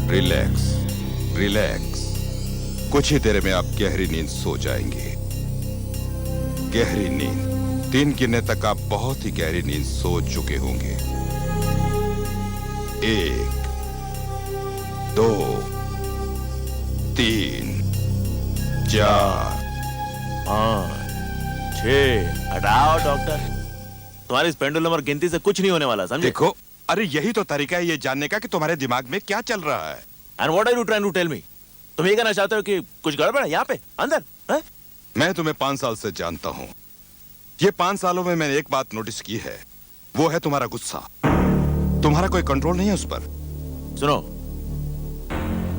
Relax, relax. कुछ ही देर में आप गहरी नींद सो जाएंगे। गहरी नींद। 3 गिनने तक आप बहुत ही गहरी नींद सो चुके होंगे। 1, 2, 3, 4, 5, 6। हटाओ डॉक्टर, तुम्हारी इस पेंडुलम और गिनती से कुछ नहीं होने वाला, समझे? देखो, अरे यही तो तरीका है ये जानने का कि तुम्हारे दिमाग में क्या चल रहा है। And what are you trying to tell me? तुम ये कहना चाहते हो कि कुछ गड़बड़ है यहाँ पे अंदर? है? मैं तुम्हें 5 साल से जानता हूं। ये 5 सालों में मैंने एक बात नोटिस की है, वो है तुम्हारा गुस्सा। तुम्हारा कोई कंट्रोल नहीं है उस पर। सुनो,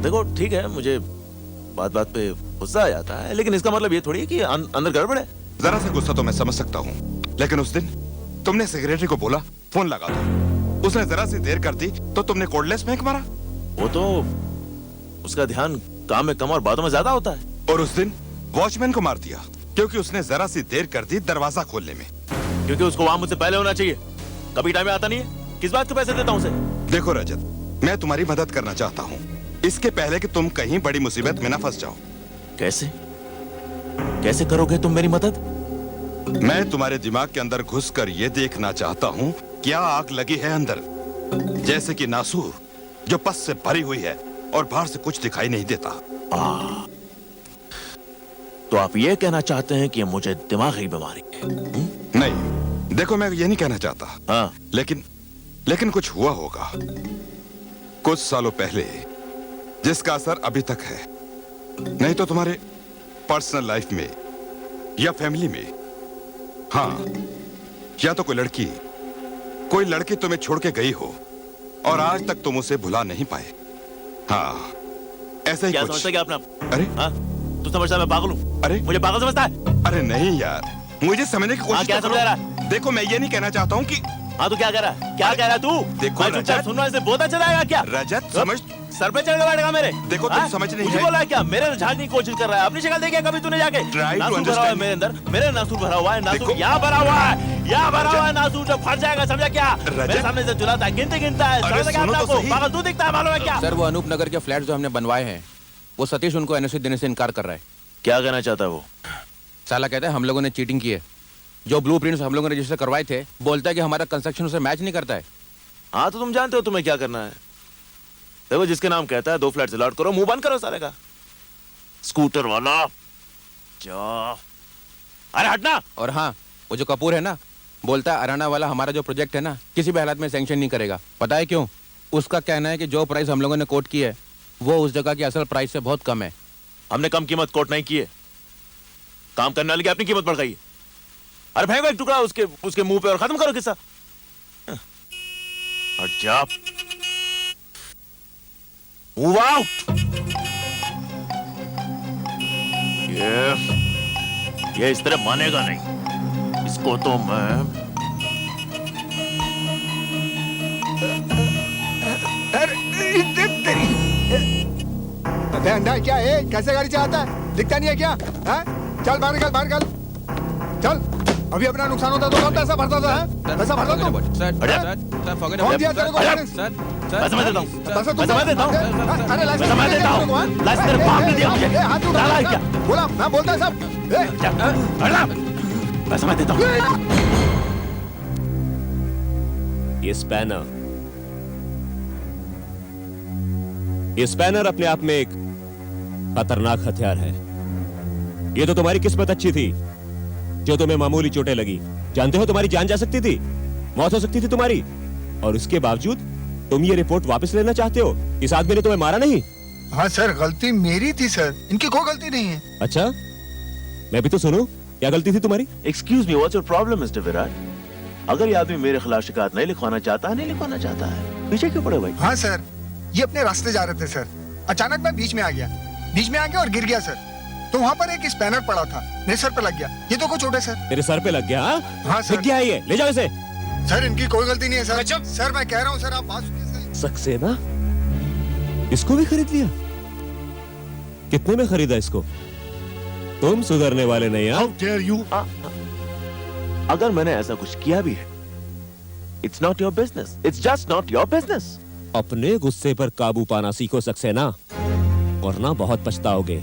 देखो ठीक है, मुझे बात बात पे गुस्सा आ जाता है, लेकिन इसका मतलब ये थोड़ी है कि अंदर गड़बड़ है। जरा सा गुस्सा तो मैं समझ सकता हूँ, लेकिन उस दिन तुमने सेक्रेटरी को बोला फोन लगा दो, उसने जरा सी देर कर दी तो तुमने कोर्डलेस फेंक मारा। वो तो उसका ध्यान काम में कम और बातों में ज्यादा होता है। और उस दिन वॉचमैन को मार दिया क्योंकि उसने जरा सी देर कर दी दरवाजा खोलने में। क्योंकि उसको वहां मुझसे पहले होना चाहिए। कभी टाइम में आता नहीं है, किस बात के पैसे देता हूं उसे? देखो रजत, मैं तुम्हारी मदद करना चाहता हूँ, इसके पहले कि तुम कहीं बड़ी मुसीबत में ना फंस जाओ। कैसे कैसे करोगे तुम मेरी मदद? मैं तुम्हारे दिमाग के अंदर घुसकर ये देखना चाहता हूँ क्या आग लगी है अंदर, जैसे कि नासूर जो पस से भरी हुई है और बाहर से कुछ दिखाई नहीं देता। तो आप ये कहना चाहते हैं कि मुझे दिमागी बीमारी है? नहीं, देखो मैं ये नहीं कहना चाहता। हाँ। लेकिन कुछ हुआ होगा कुछ सालों पहले जिसका असर अभी तक है। नहीं तो तुम्हारे पर्सनल लाइफ में या फैमिली में, हाँ, या तो कोई लड़की तुम्हें छोड़ के गई हो और आज तक तुम उसे भुला नहीं पाए। हाँ, ऐसा ही क्या कुछ। समझता क्या अपना? अरे हाँ, तू समझता है मैं पागल हूँ? अरे मुझे पागल समझता है? अरे नहीं यार, मुझे समझने की कोशिश क्या तो समझ करो। रहा है? देखो मैं ये नहीं कहना चाहता हूँ कि हाँ, तू क्या कह रहा है? क्या कह रहा है तू? देखो मैं चुपचाप रजत, सुनना है, इसे बहुत अच्छा जाएगा क्या? रजत समझ, सर पे चढ़ के बैठेगा मेरे। देखो तुम हाँ? समझ नहीं मुझे है। बोला है क्या? मेरे झाड़ने की कोशिश कर रहा है। अपनी शक्ल देखी है कभी तूने जाके? Try to नासूर भरा हुआ है understand. मेरे अंदर, मेरे नासूर भरा हुआ है। नासूर देखो। यहाँ भरा हुआ है, यहाँ भरा हुआ है नासूर, जो फट जाएगा, समझा क्या? मेरे सामने से चुराता है, गिनता है, अरे समझा क्या सुनो अपने तो आप को? सही। पागल तू दिखता है, मालूम है क्या? सर, वो अनूप नगर के फ्लैट जो हमने बनवाए हैं, वो सतीश उनको एनओसी देने से इनकार कर रहा है। क्या कहना चाहता है वो? साला कहता है हम लोगों ने चीटिंग की है। जो ब्लूप्रिंट्स हम लोगों ने रजिस्टर करवाए थे, बोलता है कि हमारा कंस्ट्रक्शन उसे मैच नहीं करता है। हाँ, तो तुम जानते हो तुम्हें क्या करना है। देखो, जिसके नाम कहता है 2 फ्लैट अलॉट करो, मुंह बंद करो सारे का। स्कूटर वाला जा, अरे हटना। और हाँ, वो जो कपूर है ना, बोलता है अराना वाला हमारा जो प्रोजेक्ट है ना, किसी भी हालत में सैंक्शन नहीं करेगा। पता है क्यों? उसका कहना है कि जो प्राइस हम लोगों ने कोट की है वो उस जगह की असल प्राइस से बहुत कम है। हमने कम कीमत कोट नहीं की है, काम करने वाले की अपनी कीमत बढ़ गई है। अरे फेंको एक टुकड़ा उसके मुंह पे और खत्म करो किस्सा। हट जा, मूव आउट। ये इस तरह मानेगा नहीं, इसको तो मैं। अंधा है क्या है? कैसे गाड़ी चलाता है? दिखता नहीं है क्या? है? चल बाहर निकल, बाहर निकल, चल। अभी अपना नुकसान होता तो कब पैसा भरता था? पैसा भरता तो? कौन दिया तेरे को लाइसेंस? पैसा मैं देता हूँ, पैसा पैसा मैं देता हूँ, अरे पैसा मैं देता हूँ। लाइसेंस तेरे बाप ने दिया मुझे। हाथ उठा, डाला है क्या? बोला मैं बोलता है सब। पैसा मैं देता हूँ। ये स्पैनर अपने आप में एक खतरनाक हथियार है। ये तो तुम्हारी किस्मत अच्छी थी जो तुम्हें मामूली चोटें लगी। जानते हो तुम्हारी जान जा सकती थी, मौत हो सकती थी तुम्हारी, और उसके बावजूद तुम ये रिपोर्ट वापस लेना चाहते हो। इस आदमी ने तुम्हें मारा नहीं। हाँ सर, गलती मेरी थी सर, इनकी कोई गलती नहीं है। अच्छा, मैं भी तो सुनूं, क्या गलती थी तुम्हारी? Excuse me, what's your problem mister Virat? अगर ये आदमी मेरे खिलाफ शिकायत नहीं लिखवाना चाहता है, पीछे क्यों पड़े भाई? हाँ सर, ये अपने रास्ते जा रहे थे सर, अचानक मैं बीच में आ गया और गिर गया सर। तो वहाँ पर एक स्पैनर पड़ा था, मेरे सर पे लग गया। ये तो कुछ छोटे सर। तेरे सर पे लग गया? हाँ सर। लग गया ये, ले जाओ इसे। सर इनकी कोई गलती नहीं है सर। सर मैं कह रहा हूँ सर, आप बात सुनिए। सक्सेना, इसको भी खरीद लिया? कितने में खरीदा इसको? तुम सुधरने वाले नहीं। How dare you? अगर मैंने ऐसा कुछ किया भी है, it's not your business. It's just not your business. अपने गुस्से पर काबू पाना सीखो सक्सेना, वरना बहुत पछताओगे।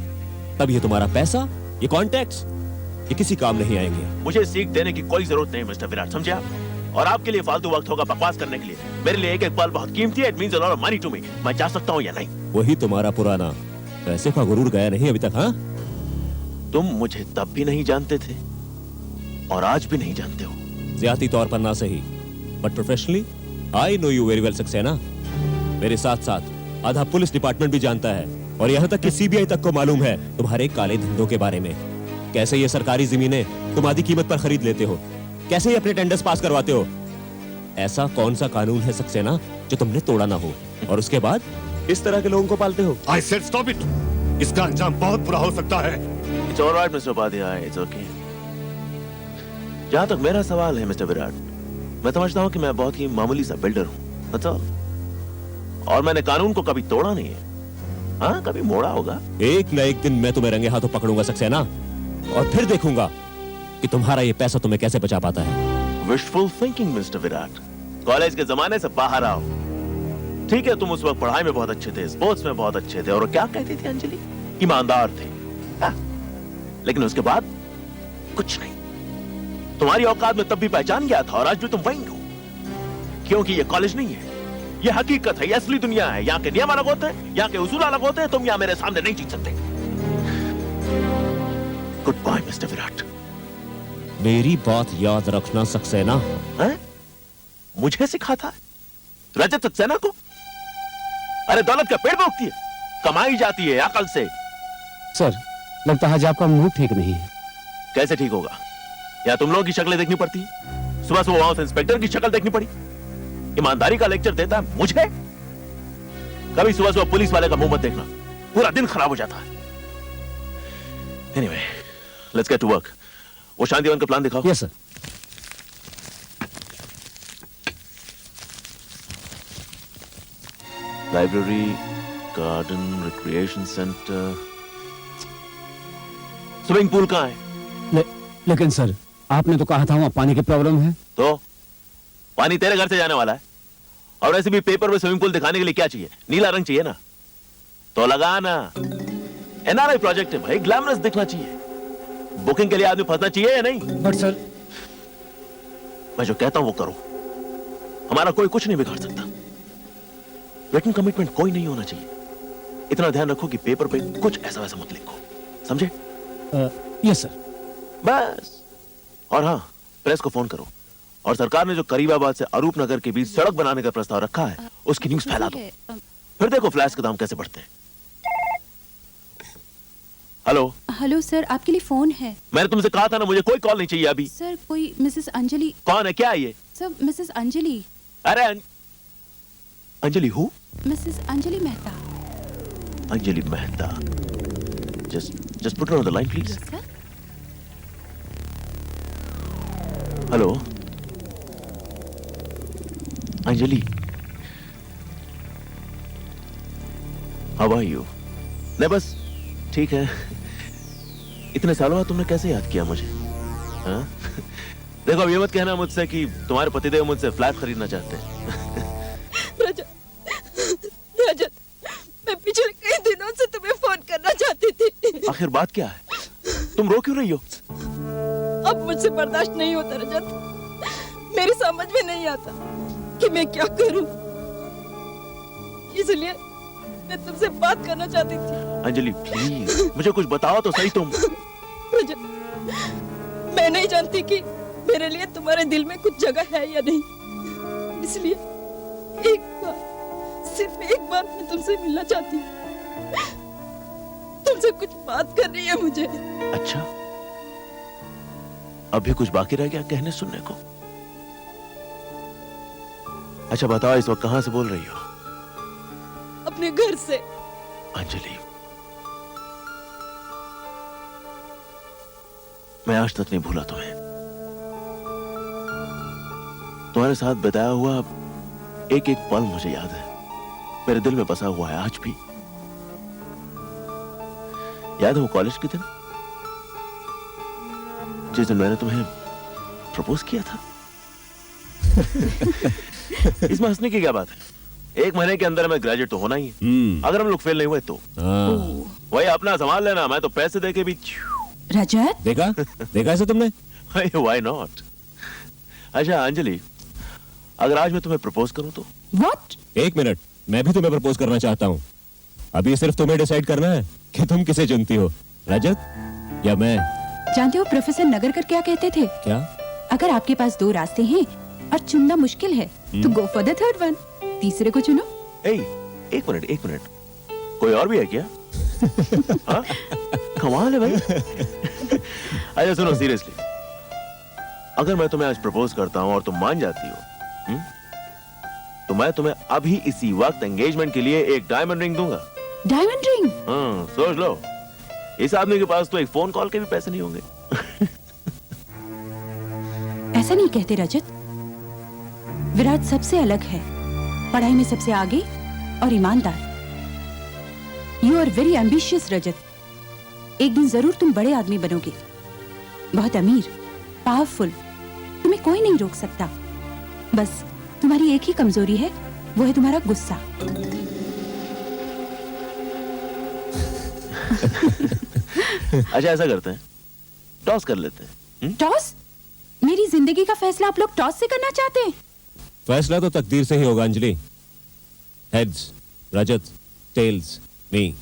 तब ये तुम्हारा पैसा, ये कॉन्टैक्ट्स, ये किसी काम नहीं आएंगे। मुझे सीख देने की कोई जरूरत नहीं मिस्टर विराट, समझे आप? और आपके लिए फालतू वक्त होगा बकवास करने के लिए। मेरे लिए एक एक पल बहुत कीमती है। It means a lot of money to me. मैं जा सकता हूँ या नहीं? वही तुम्हारा पुराना पैसे का गुरूर गया नहीं अभी तक। हाँ, तुम मुझे तब भी नहीं जानते थे और आज भी नहीं जानते हो। ज्यादा तौर पर ना सही, but professionally I know you very well Saxena. मेरे साथ साथ आधा पुलिस डिपार्टमेंट भी जानता है, और यहाँ तक कि सीबीआई तक को मालूम है तुम्हारे काले धंधों के बारे में। कैसे ये सरकारी जमीनें तुम आधी कीमत पर खरीद लेते हो, कैसे ये अपने टेंडर्स पास करवाते हो। ऐसा कौन सा कानून है सक्सेना जो तुमने तोड़ा ना हो, और उसके बाद इस तरह के लोगों को पालते हो। I said stop it. इसका अंजाम बहुत बुरा हो सकता है। It's all right, mister Upadhyay, it's okay. जहाँ तक मेरा सवाल है मिस्टर विराट, मैं समझता हूँ कि मैं बहुत ही मामूली सा बिल्डर हूँ, that's all. और मैंने कानून को कभी तोड़ा नहीं है। हाँ, कभी मोड़ा होगा। एक न एक दिन मैं तुम्हें रंगे हाथों पकड़ूंगा सक्सेना, और फिर देखूंगा कि तुम्हारा ये पैसा तुम्हें कैसे बचा पाता है। Wishful thinking mister Virat. College के जमाने से बाहर आओ। ठीक है, तुम उस वक्त पढ़ाई में बहुत अच्छे थे, स्पोर्ट्स में बहुत अच्छे थे, और क्या कहती थी अंजलि? ईमानदार थे। हाँ? लेकिन उसके बाद कुछ नहीं। तुम्हारी औकात में तब भी पहचान गया था, और आज भी तुम वही हो। क्योंकि ये कॉलेज नहीं है, ये हकीकत है, ये असली दुनिया है। यहाँ के नियम अलग होते हैं, यहाँ के उसूल अलग होते हैं। तुम यहाँ मेरे सामने नहीं जीत सकते। Good bye mister Virat. मेरी बात याद रखना सक्सेना। हैं? मुझे सिखाता है? रजत सक्सेना को? अरे दौलत का पेड़ पे उगती है, कमाई जाती है अकल से। सर, लगता है आज आपका मूड ठीक नहीं है। कैसे ठीक होगा? या तुम लोगों की शक्लें देखनी पड़ती है? सुबह सुबह वहां से इंस्पेक्टर की शक्ल देखनी पड़ी। ईमानदारी का लेक्चर देता है मुझे। कभी सुबह सुबह पुलिस वाले का मुंह मत देखना, पूरा दिन खराब हो जाता है। Anyway, let's get to work. वो शांतिवन का प्लान दिखाओ। Yes sir. Library, garden, recreation centre, swimming pool कहाँ है? लेकिन सर, आपने तो कहा था वहाँ पानी की प्रॉब्लम है। तो पानी तेरे घर से जाने वाला है, और वैसे भी पेपर में स्विमिंग पूल दिखाने के लिए क्या चाहिए? नीला रंग चाहिए ना, तो लगाना। एनआरआई प्रोजेक्ट है भाई, ग्लैमरस दिखना चाहिए। बुकिंग के लिए आदमी फंसना चाहिए या नहीं? बट सर, मैं जो कहता हूं वो करो। हमारा कोई कुछ नहीं बिगाड़ सकता। रिटन कमिटमेंट कोई नहीं होना चाहिए। इतना ध्यान रखो कि पेपर पे कुछ ऐसा वैसा मत लिखो, समझे? Yes sir. बस। और हाँ, प्रेस को फोन करो, और सरकार ने जो करीबाबाद से अरूप नगर के बीच सड़क बनाने का प्रस्ताव रखा है, उसकी न्यूज फैला दो। फिर देखो फ्लैश के दाम कैसे बढ़ते हैं। हेलो। हेलो सर, आपके लिए फोन है। मैंने तुमसे कहा था ना, मुझे कोई कॉल नहीं चाहिए अभी। सर, कोई मिसेस अंजलि। कौन है, क्या है ये? Sir, Mrs Anjali. अरे Anjali who? Mrs Anjali Mehta. Anjali Mehta. Just put her on the line please. Sir, hello Anjali, how are you? नहीं बस ठीक है। इतने सालों बाद तुमने कैसे याद किया मुझे? हाँ? देखो, अब ये मत कहना मुझसे कि तुम्हारे पतिदेव मुझसे फ्लैट खरीदना चाहते हैं। रजत, मैं पिछले कई दिनों से तुम्हें फोन करना चाहती थी। आखिर बात क्या है? तुम रो क्यों रही हो? अब मुझसे बर्दाश्त नहीं होता रजत। मेरी समझ में नहीं आता कि मैं क्या करूं। इसलिए मैं तुमसे बात करना चाहती थी। अंजलि प्लीज मुझे कुछ बताओ तो सही तुम। रजत, मैं नहीं जानती कि मेरे लिए तुम्हारे दिल में कुछ जगह है या नहीं। इसलिए एक बार, सिर्फ एक बार मैं तुमसे मिलना चाहती हूँ। तुमसे कुछ बात करनी है मुझे। अच्छा, अभी कुछ बाकी रह गया कहने सुनने को? अच्छा बताओ, इस वक्त कहां से बोल रही हो? अपने घर से। अंजलि, मैं आज तक नहीं भूला तुम्हें। तुम्हारे साथ बिताया हुआ एक एक पल मुझे याद है, मेरे दिल में बसा हुआ है आज भी। याद है वो कॉलेज के दिन, जिस दिन मैंने तुम्हें प्रपोज किया था? इसमें हंसने की क्या बात है? 1 महीने के अंदर हमें ग्रेजुएट तो होना ही है। अगर हम लोग फेल नहीं हुए तो हाँ। वही अपना संभाल लेना, मैं तो पैसे देके भी रजत, देखा देखा ऐसे तुमने? Why not. अच्छा अंजलि, अगर आज मैं तुम्हें प्रपोज करूं तो? व्हाट? 1 मिनट, मैं भी तुम्हें प्रपोज करना चाहता हूँ। अभी सिर्फ तुम्हें डिसाइड करना है कि तुम किसे चुनती हो, रजत या मैं। जानते हो प्रोफेसर नगरकर क्या कहते थे? क्या? अगर आपके पास 2 रास्ते हैं और चुनना मुश्किल है तो go for the third one, तीसरे को चुनो। एक मिनट, कोई और भी है क्या? हाँ? कमाल है भाई। अच्छा सुनो सीरियसली, अगर मैं तुम्हें आज प्रपोज करता हूँ और तुम मान जाती हो, तो मैं तुम्हें अभी इसी वक्त एंगेजमेंट के लिए एक डायमंड रिंग दूंगा। Diamond ring? हाँ, सोच लो, इस आदमी के पास तो एक फोन कॉल के भी पैसे नहीं होंगे। ऐसा नहीं कहते रजत। विराट सबसे अलग है, पढ़ाई में सबसे आगे और ईमानदार। यू आर वेरी एम्बिशियस रजत। एक दिन जरूर तुम बड़े आदमी बनोगे, बहुत अमीर, पावरफुल। तुम्हें कोई नहीं रोक सकता। बस तुम्हारी एक ही कमजोरी है, वो है तुम्हारा गुस्सा। अच्छा ऐसा करते हैं, टॉस कर लेते हैं। टॉस? मेरी जिंदगी का फैसला आप लोग टॉस से करना चाहते हैं? फैसला तो तकदीर से ही होगा अंजलि। हेड्स रजत, टेल्स मी।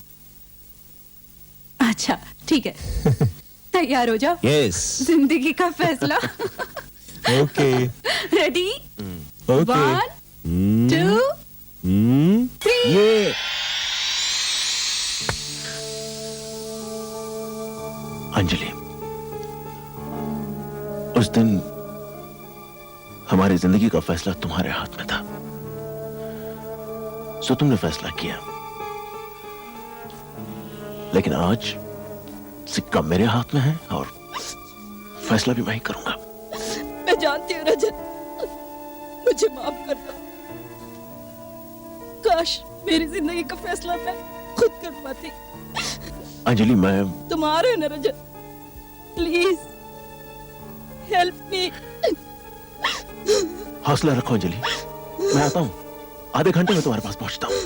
अच्छा ठीक है, तैयार हो जाओ। यस। जिंदगी का फैसला। ओके। रेडी? ओके। 1 2 3। ये अंजलि, उस दिन हमारी जिंदगी का फैसला तुम्हारे हाथ में था, सो तुमने फैसला किया। लेकिन आज सिक्का मेरे हाथ में है और फैसला भी मैं ही करूंगा। मैं जानती हूँ रजत, मुझे माफ कर दो। काश मेरी जिंदगी का फैसला मैं खुद कर पाती। अंजलि मैं तुम आ रहे हो ना रजत? Please help me. हौसला रखो अंजलि, मैं आता हूं, आधे घंटे में तुम्हारे पास पहुंचता हूं।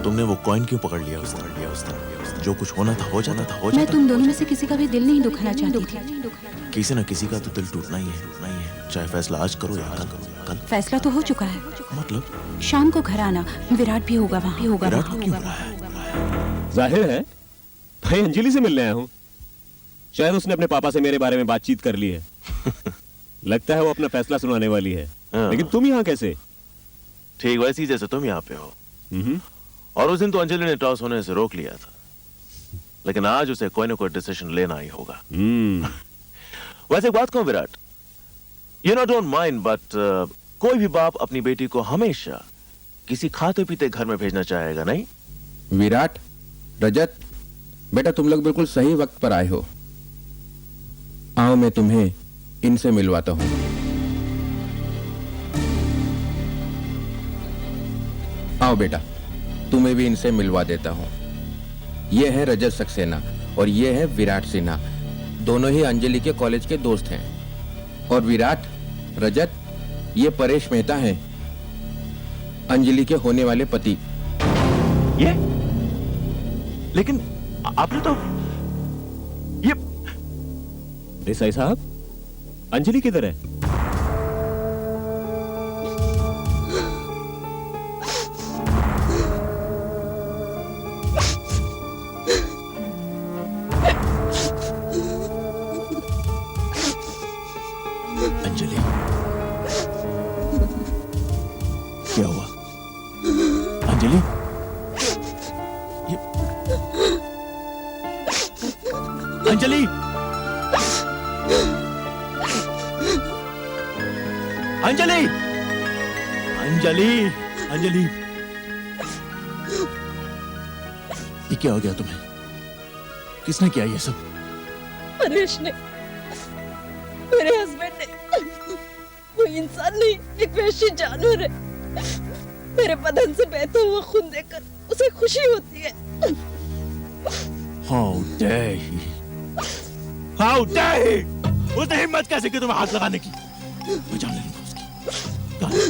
तुमने वो कॉइन क्यों पकड़ लिया उस दिन? जो कुछ होना था हो जाना था, हो मैं जाता। तुम दोनों में से किसी का भी दिल नहीं दुखाना चाहती थी। किसी न किसी का तो दिल टूटना ही है, चाहे फैसला आज करो या कल। फैसला तो हो चुका है। मतलब शाम को घर आना, विराट भी होगा वहाँ। विराट को क्यों बुलाया है? जाहिर है भाई अंजलि से मिलने आया हूँ। शायद उसने अपने पापा से मेरे बारे में बातचीत कर ली है। लगता है वो अपना फैसला सुनाने वाली है। हाँ। लेकिन तुम यहाँ कैसे? ठीक वैसे ही जैसे तुम यहाँ पे हो। और उस दिन तो अंजलि ने टॉस होने से रोक लिया था, लेकिन आज उसे कोई ना कोई डिसीजन लेना ही होगा। वैसे एक बात कहूं Virat, you know don't mind but कोई भी बाप अपनी बेटी को हमेशा किसी खाते पीते घर में भेजना चाहेगा, नहीं? विराट, रजत, बेटा तुम लोग बिल्कुल सही वक्त पर आए हो। आओ मैं तुम्हें इनसे मिलवाता हूं। आओ बेटा, तुम्हें भी इनसे मिलवा देता हूं। ये है रजत सक्सेना और ये है विराट सिन्हा। दोनों ही अंजलि के कॉलेज के दोस्त हैं। और विराट, रजत, ये परेश मेहता हैं, अंजलि के होने वाले पति। ये? लेकिन आपने तो ये देसाई साहब, अंजलि किधर है? अंजलि, क्या हुआ? अंजलि, अंजलि, अंजलि, अंजलि, अंजलि, ये क्या हो गया तुम्हें? किसने किया ये सब? परेश ने, मेरे हस्बैंड ने। वो इंसान नहीं, एक वहशी जानवर है। मेरे बदन से बहता हुआ खून देखकर उसे खुशी होती है। How dare he? How dare he? उसने हिम्मत कैसे की तुम्हें हाथ लगाने की? मैं जान ले लूंगा उसकी। कहाँ है?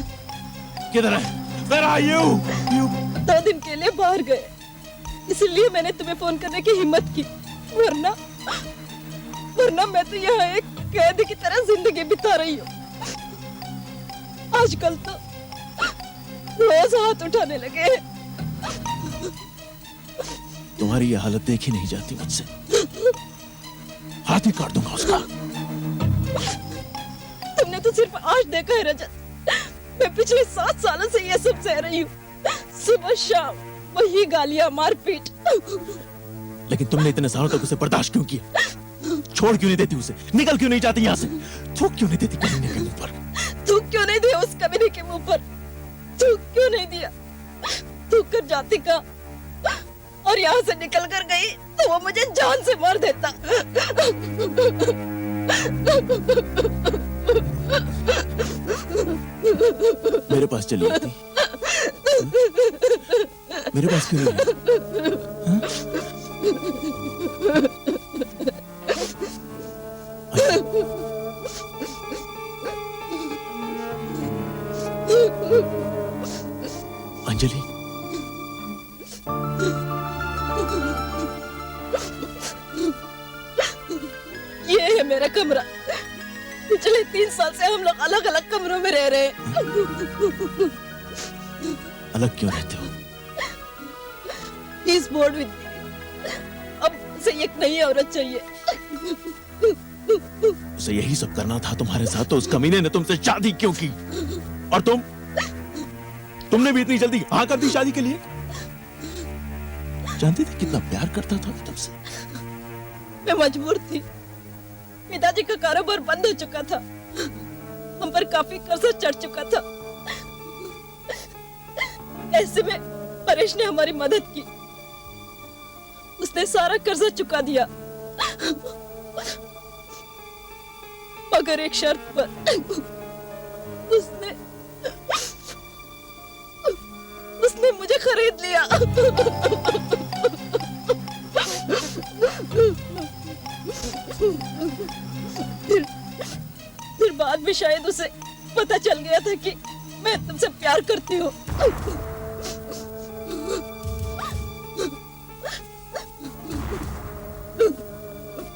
किधर है? Where are you? 2 दिन के लिए बाहर गए, इसलिए मैंने तुम्हें फोन करने की हिम्मत की, वरना मैं तो यहाँ एक कैदी की तरह जिंदगी बिता रही हूँ। आजकल तो रोज हाथ उठाने लगे हैं। तुम्हारी ये हालत देखी नहीं जाती मुझसे, हाथ ही काट दूंगा उसका। तुमने तो सिर्फ आज देखा है रजत, मैं पिछले 7 सालों से ये सब सह रही हूँ, सुबह शाम वही गालियां, मारपीट। लेकिन तुमने इतने सालों तक उसे बर्दाश्त क्यों किया? छोड़ क्यों नहीं देती उसे? निकल क्यों नहीं जाती यहाँ से? थूक क्यों नहीं देती कमीने के मुंह पर? थूक क्यों नहीं दिया उस कमीने के मुंह पर? थूक क्यों नहीं दिया? थूक कर जाती कहाँ? और यहाँ से निकल कर गई तो वो मुझे जान से मार देता। मेरे पास चली आती, मेरे पास क्यों नहीं आई? हाँ? अंजलि, ये है मेरा कमरा। पिछले 3 साल से हम लोग अलग अलग कमरों में रह रहे हैं। अलग क्यों रहते हो? He's bored with me. अब उसे एक नई औरत चाहिए। उसे यही सब करना था तुम्हारे साथ, तो उस कमीने ने तुमसे शादी क्यों की? और तुमने भी इतनी जल्दी हाँ कर दी शादी के लिए? जानती थी कितना प्यार करता था वो तुमसे। मैं मजबूर थी, पिताजी का कारोबार बंद हो चुका था, हम पर काफी कर्जा चढ़ चुका था। ऐसे में परेश ने हमारी मदद की, उसने सारा कर्जा चुका दिया, मगर एक शर्त पर। उसने मुझे खरीद लिया। फिर बाद में शायद उसे पता चल गया था कि मैं तुमसे प्यार करती हूँ।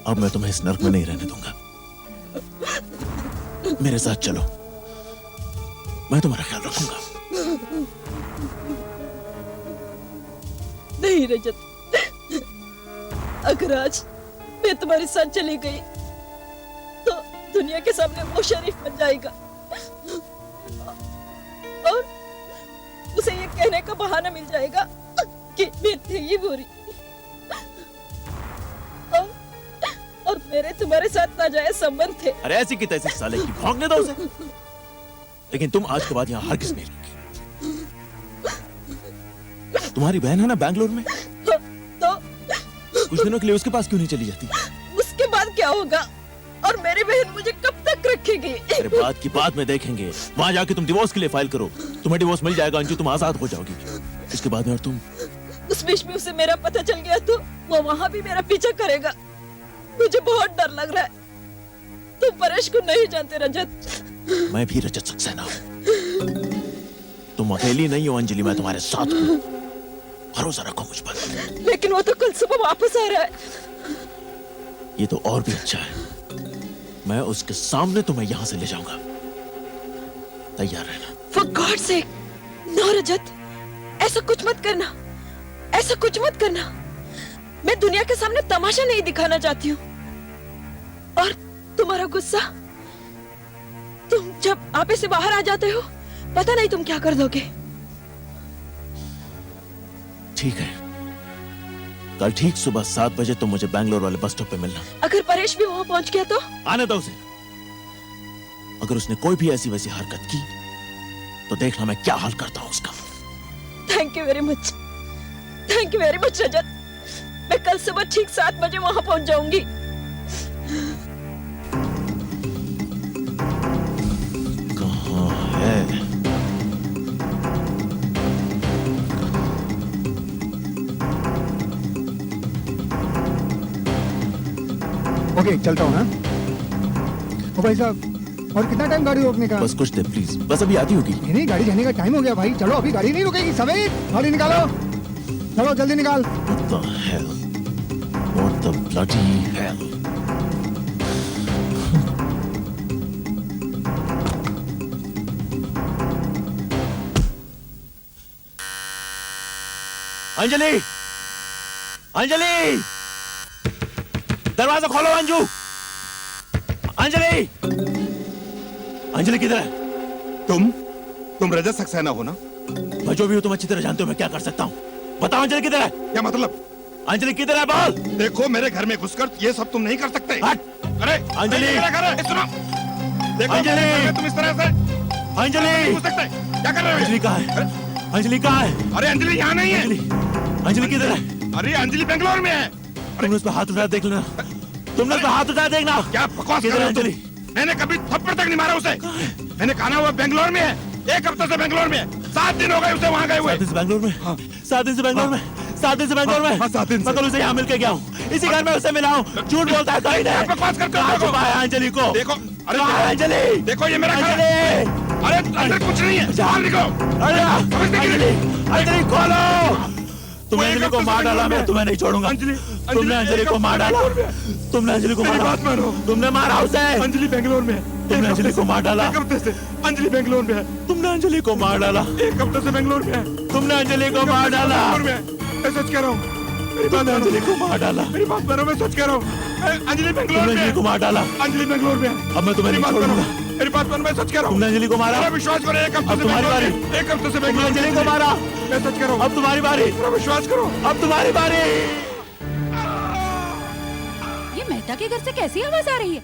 अब मैं तुम्हें इस नर्क में नहीं रहने दूंगा। मेरे साथ चलो, मैं तुम्हारा ख्याल रखूंगा। नहीं रजत, अगर आज मैं तुम्हारे साथ चली गई तो दुनिया के सामने वो शरीफ बन जाएगा और उसे ये कहने का बहाना मिल जाएगा कि मैं थी ही बुरी। और मेरे तुम्हारे साथ नाजायज संबंध थे। अरे ऐसी की तैसी साले की, भौंकने दो उसे। लेकिन तुम आज के बाद यहाँ हरगिज नहीं रहोगी। तुम्हारी बहन है ना बैंगलोर में, तो कुछ दिनों के लिए उसके पास क्यों नहीं चली जाती? उसके बाद क्या होगा? और मेरी बहन मुझे कब तक रखेगी? अरे बात की बात में देखेंगे। वहां जाके तुम डिवोर्स के लिए फाइल करो, तुम्हें डिवोर्स मिल जाएगा अंजू, तुम आजाद हो जाओगी। इसके बाद में और तुम। उस बीच में उसे मेरा पता चल गया तो वो वहां भी मेरा पीछा करेगा। मुझे बहुत डर लग रहा है। तुम परेश को नहीं जानते रजत। मैं भी रजत सक्सेना हूँ। तुम अकेली नहीं हो अंजलि, मैं तुम्हारे साथ हूँ। भरोसा रखो मुझ पर। लेकिन वो तो कल सुबह वापस आ रहा है। ये तो और भी अच्छा है। मैं उसके सामने तुम्हें यहाँ से ले जाऊंगा। तैयार रहना। For God's sake, no रजत, ऐसा कुछ मत करना, ऐसा कुछ मत करना। मैं दुनिया के सामने तमाशा नहीं दिखाना चाहती हूँ। और तुम्हारा गुस्सा, तुम जब आपे से बाहर आ जाते हो, पता नहीं तुम क्या कर दोगे। ठीक है, कल ठीक सुबह 7 बजे तुम मुझे बैंगलोर वाले बस स्टॉप पे मिलना। अगर परेश भी वहां पहुंच गया तो? आने दो उसे। अगर उसने कोई भी ऐसी वैसी हरकत की तो देखना मैं क्या हाल करता हूँ उसका। Thank you very much, thank you very much Rajat. मैं कल सुबह ठीक 7 बजे वहां पहुंच जाऊंगी। कहाँ है? ओके, चलता हूँ। हाँ, ओ भाई साहब, और कितना टाइम गाड़ी रोकने का? बस कुछ देर प्लीज, बस अभी आती होगी। नहीं गाड़ी जाने का टाइम हो गया भाई, चलो अभी गाड़ी नहीं रुकेगी। समीर गाड़ी निकालो, चलो जल्दी निकाल। What the hell? What the bloody hell? Anjali, Anjali, दरवाजा खोलो अंजू। अंजलि, अंजलि किधर है? तुम रजत सक्सेना हो ना? मैं जो भी हूं तुम अच्छी तरह जानते हो मैं क्या कर सकता हूं। बताओ अंजलि किधर है? क्या मतलब? अंजलि किधर है बोल। देखो मेरे घर में घुसकर ये सब तुम नहीं कर सकते। हट। अरे अंजलि। ये मेरा घर है, सुनो। देखो अंजलि। मेरे घर में तुम इस तरह से अंजलि, नहीं घुस सकते। क्या कर रहे हो? अंजलि कहाँ है? अंजलि कहाँ है? अरे अंजलि यहाँ नहीं है। अंजलि, अंजलि किधर है? अरे अंजलि बेंगलोर में है। तुमने उस पर हाथ उठाया देख लेना। तुमने उस पर हाथ उठाया देखना। क्या बकवास कर किधर रहे है हो तुम? अंजलि? मैंने कभी थप्पड़ तक नहीं मारा उसे। मैंने कहा ना वो बेंगलोर में है, 1 हफ्ते से बेंगलोर में है। 7 दिन हो गए उसे वहाँ गए हुए। 7 दिन से बैंगलोर में? 7 दिन से बैंगलोर में? 7 दिन से बैंगलोर में? हाँ, 7 दिन से। मैं कल उसे यहाँ मिल के गया हूँ, इसी घर में उसे मिला हूँ। झूठ बोलता है कहीं नहीं। बकवास करते हो। कहाँ देखो। छुपाया अंजलि को? देखो अरे कहाँ है अंजलि? देखो ये मेरा घर अंजलि, है। अरे अंदर कुछ नहीं है, बाहर निकलो। अरे समझने के लिए। अंजलि, अंजलि खोलो। तुमने अंजलि को मार डाला, मैं तुम्हें नहीं छोड़ूंगा। तुमने अंजलि को मार डाला। तुमने अंजलि को मारा। बात मानो। तुमने मारा उसे। अंजलि बेंगलोर में है। तुमने अंजलि को मार डाला। 1 हफ्ते से अंजलि बेंगलोर में है। तुमने अंजलि को मार डाला। 1 हफ्ते से बेंगलोर में है। तुमने अंजलि को मार डाला। बेंगलोर में है। मैं सच कह रहा हूँ। मेरी बात तुमने मानो। अंजलि को मार डाला। मेरी बात मानो, मैं सच कह रहा हूँ। अंजलि बेंगलोर तुमने में अंजलि को है। मार डाला। अंजलि बेंगलोर में है। अब मैं तुम्हें नहीं मेरी बात मानो। छोड़ूंगा। मेरी बात मानो, मैं सच कह रहा हूँ। तुमने अंजलि को मारा। मेरा विश्वास करो, 1 हफ्ते अब से तुम्हारी बेंगलोर बारी। में है। 1 हफ्ते से तुमने बेंगलोर में अंजलि को है। मारा। मैं सच कह रहा हूँ। अब तुम्हारी बारी। मेरा विश्वास करो। अब तुम्हारी बारी। ये मेहता के घर से कैसी आवाज आ रही है?